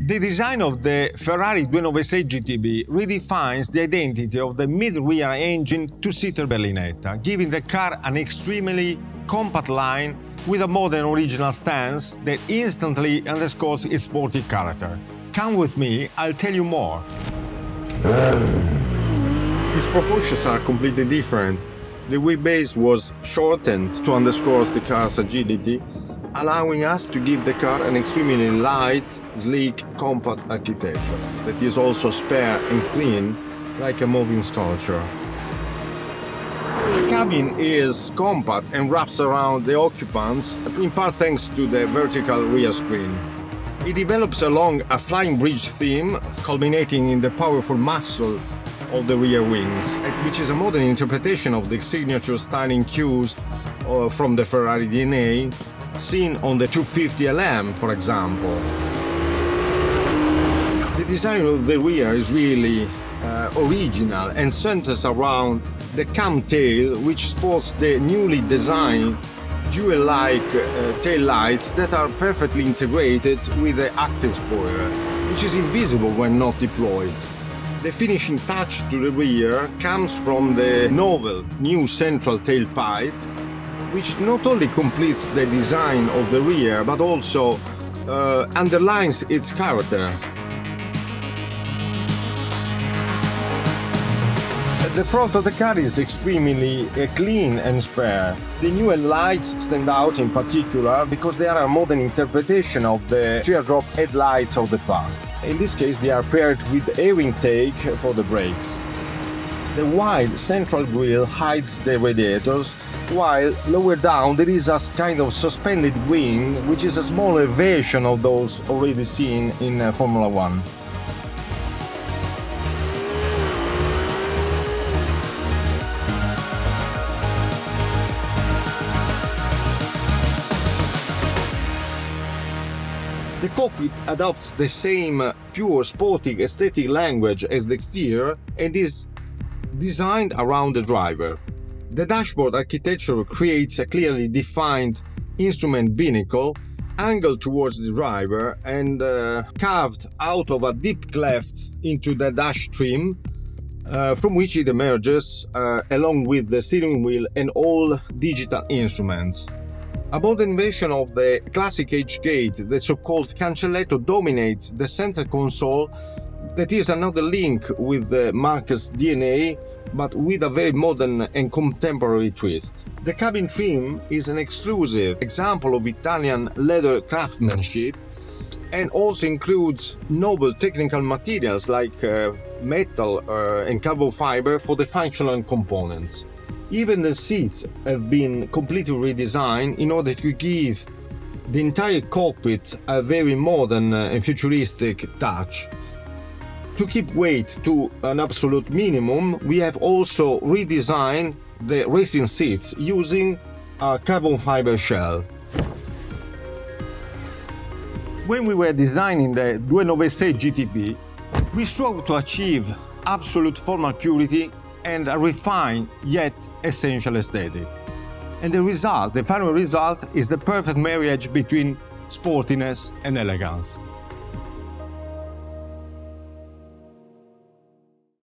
The design of the Ferrari 296 GTB redefines the identity of the mid-rear engine two-seater berlinetta, giving the car an extremely compact line with a modern original stance that instantly underscores its sporty character. Come with me, I'll tell you more. Its proportions are completely different. The wheelbase was shortened to underscore the car's agility, allowing us to give the car an extremely light, sleek, compact architecture that is also spare and clean, like a moving sculpture. The cabin is compact and wraps around the occupants, in part thanks to the vertical rear screen. It develops along a flying bridge theme, culminating in the powerful muscle of the rear wings, which is a modern interpretation of the signature styling cues from the Ferrari DNA, seen on the 250 LM, for example. The design of the rear is really original and centers around the cam tail, which sports the newly designed jewel-like tail lights that are perfectly integrated with the active spoiler, which is invisible when not deployed. The finishing touch to the rear comes from the novel new central tailpipe, which not only completes the design of the rear, but also underlines its character. The front of the car is extremely clean and spare. The new lights stand out in particular because they are a modern interpretation of the teardrop headlights of the past. In this case, they are paired with air intake for the brakes. The wide central grille hides the radiators, while lower down there is a kind of suspended wing, which is a smaller version of those already seen in Formula One. The cockpit adopts the same pure sporting aesthetic language as the exterior and is designed around the driver. The dashboard architecture creates a clearly defined instrument binnacle angled towards the driver and carved out of a deep cleft into the dash trim, from which it emerges along with the steering wheel and all digital instruments. A modern version of the classic H-gate, the so-called cancelletto, dominates the center console that is another link with the Marquez DNA, but with a very modern and contemporary twist. The cabin trim is an exclusive example of Italian leather craftsmanship and also includes noble technical materials like metal and carbon fiber for the functional components. Even the seats have been completely redesigned in order to give the entire cockpit a very modern and futuristic touch. To keep weight to an absolute minimum, we have also redesigned the racing seats using a carbon fiber shell. When we were designing the 296 GTB, we strove to achieve absolute formal purity and a refined yet essential aesthetic. And the final result is the perfect marriage between sportiness and elegance.